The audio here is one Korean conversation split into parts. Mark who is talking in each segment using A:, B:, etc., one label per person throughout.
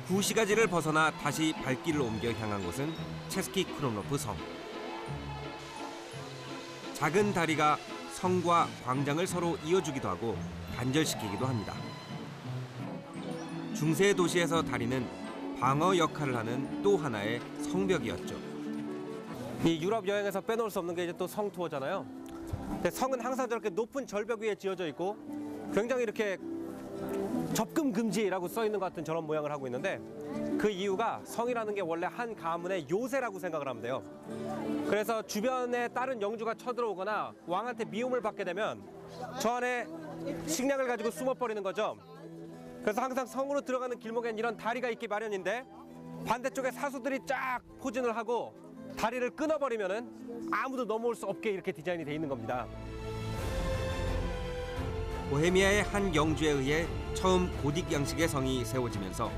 A: 구시가지를 벗어나 다시 발길을 옮겨 향한 곳은 체스키 크롬로프 성. 작은 다리가 성과 광장을 서로 이어주기도 하고 단절시키기도 합니다. 중세 도시에서 다리는 방어 역할을 하는 또 하나의 성벽이었죠.
B: 이 유럽 여행에서 빼놓을 수 없는 게 이제 또 성 투어잖아요. 근데 성은 항상 저렇게 높은 절벽 위에 지어져 있고 굉장히 이렇게 접근 금지라고 써 있는 것 같은 저런 모양을 하고 있는데, 그 이유가 성이라는 게 원래 한 가문의 요새라고 생각을 하면 돼요. 그래서 주변에 다른 영주가 쳐들어오거나 왕한테 미움을 받게 되면 저 안에 식량을 가지고 숨어버리는 거죠. 그래서 항상 성으로 들어가는 길목엔 이런 다리가 있기 마련인데, 반대쪽에 사수들이 쫙 포진을 하고 다리를 끊어버리면은 아무도 넘어올 수 없게 이렇게 디자인이 돼 있는 겁니다.
A: 보헤미아의 한 영주에 의해 처음 고딕 양식의 성이 세워지면서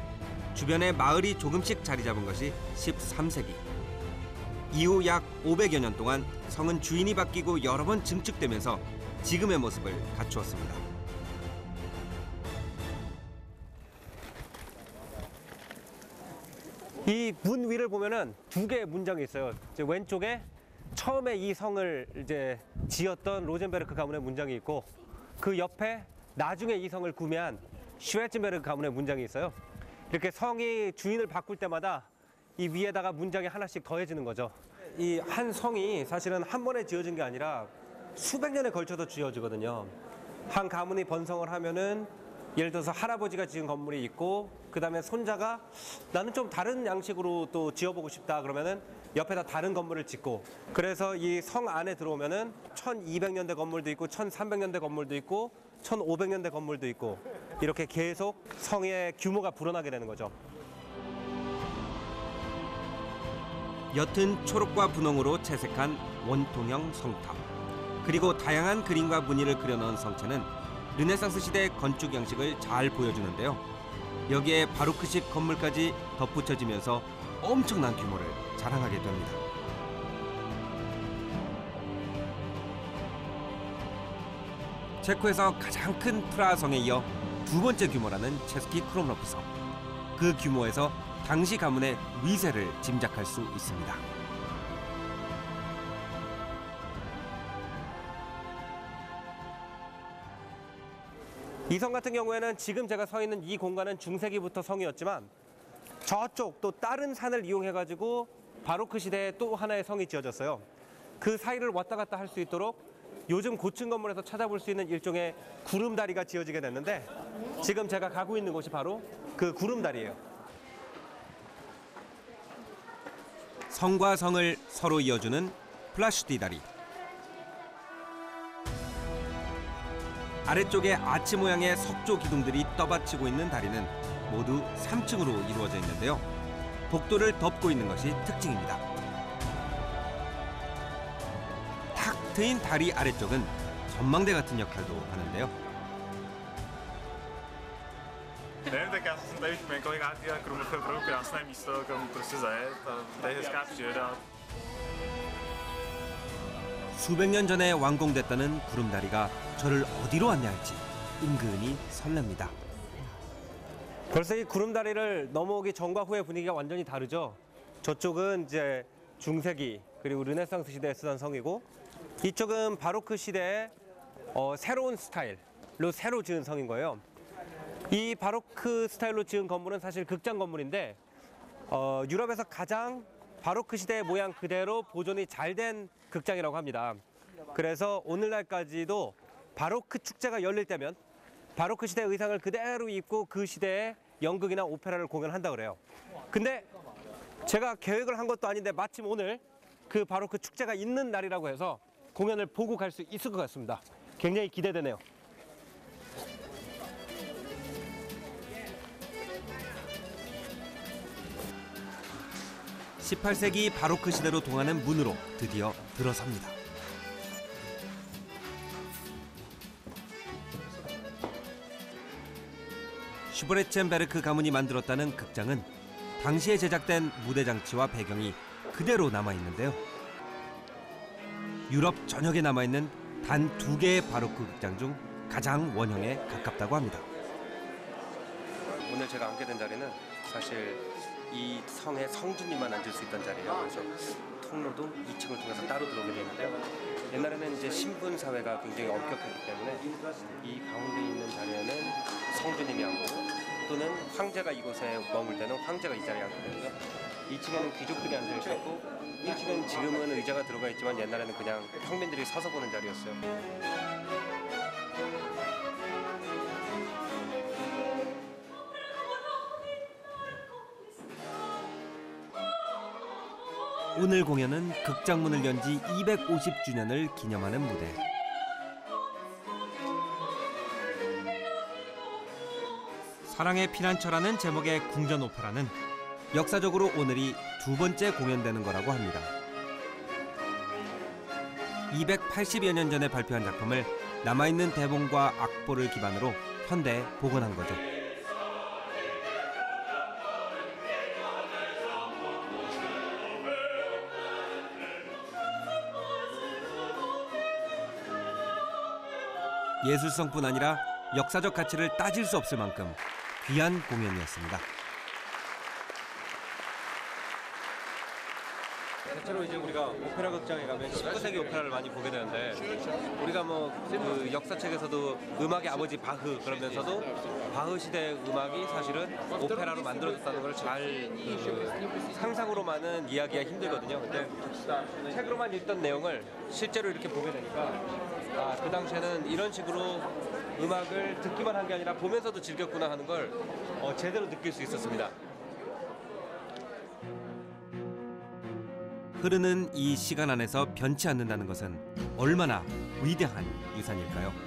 A: 주변에 마을이 조금씩 자리 잡은 것이 13세기. 이후 약 500여 년 동안 성은 주인이 바뀌고 여러 번 증축되면서 지금의 모습을 갖추었습니다.
B: 이 문 위를 보면은 두 개의 문장이 있어요. 이제 왼쪽에 처음에 이 성을 이제 지었던 로젠베르크 가문의 문장이 있고, 그 옆에 나중에 이 성을 구매한 슈에츠베르크 가문의 문장이 있어요. 이렇게 성이 주인을 바꿀 때마다 이 위에다가 문장이 하나씩 더해지는 거죠. 이 한 성이 사실은 한 번에 지어진 게 아니라 수백 년에 걸쳐서 지어지거든요. 한 가문이 번성을 하면은 예를 들어서 할아버지가 지은 건물이 있고, 그 다음에 손자가 나는 좀 다른 양식으로 또 지어보고 싶다 그러면은 옆에다 다른 건물을 짓고, 그래서 이 성 안에 들어오면은 1200년대 건물도 있고 1300년대 건물도 있고 1500년대 건물도 있고, 이렇게 계속 성의 규모가 불어나게 되는 거죠.
A: 옅은 초록과 분홍으로 채색한 원통형 성탑, 그리고 다양한 그림과 무늬를 그려넣은 성체는 르네상스 시대 건축 양식을 잘 보여주는데요. 여기에 바로크식 건물까지 덧붙여지면서 엄청난 규모를 자랑하게 됩니다. 체코에서 가장 큰 프라하 성에 이어 두 번째 규모라는 체스키 크롬로프 성. 그 규모에서 당시 가문의 위세를 짐작할 수 있습니다.
B: 이 성 같은 경우에는 지금 제가 서 있는 이 공간은 중세기부터 성이었지만, 저쪽 또 다른 산을 이용해가지고 바로크 시대에 또 하나의 성이 지어졌어요. 그 사이를 왔다 갔다 할 수 있도록 요즘 고층 건물에서 찾아볼 수 있는 일종의 구름다리가 지어지게 됐는데, 지금 제가 가고 있는 곳이 바로 그 구름다리예요.
A: 성과 성을 서로 이어주는 플라슈티 다리. 아래쪽에 아치 모양의 석조 기둥들이 떠받치고 있는 다리는 모두 3층으로 이루어져 있는데요. 복도를 덮고 있는 것이 특징입니다. 탁 트인 다리 아래쪽은 전망대 같은 역할도 하는데요.
C: Ne, tak já jsem tady už několikrát dělal Krumlově opravdu krásné místo, kam prostě zajet a tady je hezká příroda.
A: 수백 년 전에 완공됐다는 구름다리가 저를 어디로 안내할지 은근히 설렙니다.
B: 벌써 이 구름다리를 넘어오기 전과 후의 분위기가 완전히 다르죠. 저쪽은 이제 중세기 그리고 르네상스 시대에 쓰던 성이고, 이쪽은 바로크 시대의 새로운 스타일로 새로 지은 성인 거예요. 이 바로크 스타일로 지은 건물은 사실 극장 건물인데, 유럽에서 가장 바로크 시대의 모양 그대로 보존이 잘 된 극장이라고 합니다. 그래서 오늘날까지도 바로크 축제가 열릴 때면 바로크 시대 의상을 그대로 입고 그 시대의 연극이나 오페라를 공연한다 그래요. 근데 제가 계획을 한 것도 아닌데 마침 오늘 그 바로크 축제가 있는 날이라고 해서 공연을 보고 갈 수 있을 것 같습니다. 굉장히 기대되네요.
A: (18세기) 바로크 시대로 통하는 문으로 드디어 들어섭니다. 슈브레첸베르크 가문이 만들었다는 극장은 당시에 제작된 무대 장치와 배경이 그대로 남아있는데요. 유럽 전역에 남아있는 단 2개의 바로크 극장 중 가장 원형에 가깝다고 합니다.
B: 오늘 제가 앉게 된 자리는 사실 이 성에 성주님만 앉을 수 있던 자리예요. 그래서 통로도 2층을 통해서 따로 들어오게 되는데요. 옛날에는 이제 신분 사회가 굉장히 엄격했기 때문에 이 가운데 있는 자리에는 성주님이 앉고 또는 황제가 이곳에 머물 때는 황제가 이 자리에 앉게 되고요. 2층에는 귀족들이 앉아 있었고 1층은 지금은 의자가 들어가 있지만 옛날에는 그냥 평민들이 서서 보는 자리였어요.
A: 오늘 공연은 극장문을 연 지 250주년을 기념하는 무대. 사랑의 피난처라는 제목의 궁전 오페라는 역사적으로 오늘이 두 번째 공연되는 거라고 합니다. 280여 년 전에 발표한 작품을 남아있는 대본과 악보를 기반으로 현대에 복원한 거죠. 예술성뿐 아니라 역사적 가치를 따질 수 없을 만큼 귀한 공연이었습니다.
B: 대체로 이제 우리가 오페라 극장에 가면 19세기 오페라를 많이 보게 되는데 우리가 뭐 그 역사책에서도 음악의 아버지 바흐 그러면서도 바흐 시대 음악이 사실은 오페라로 만들어졌다는 걸 잘 상상으로만은 이야기가 힘들거든요. 근데 책으로만 읽던 내용을 실제로 이렇게 보게 되니까 그 당시에는 이런 식으로 음악을 듣기만 한 게 아니라 보면서도 즐겼구나 하는 걸 제대로 느낄 수 있었습니다.
A: 흐르는 이 시간 안에서 변치 않는다는 것은 얼마나 위대한 유산일까요?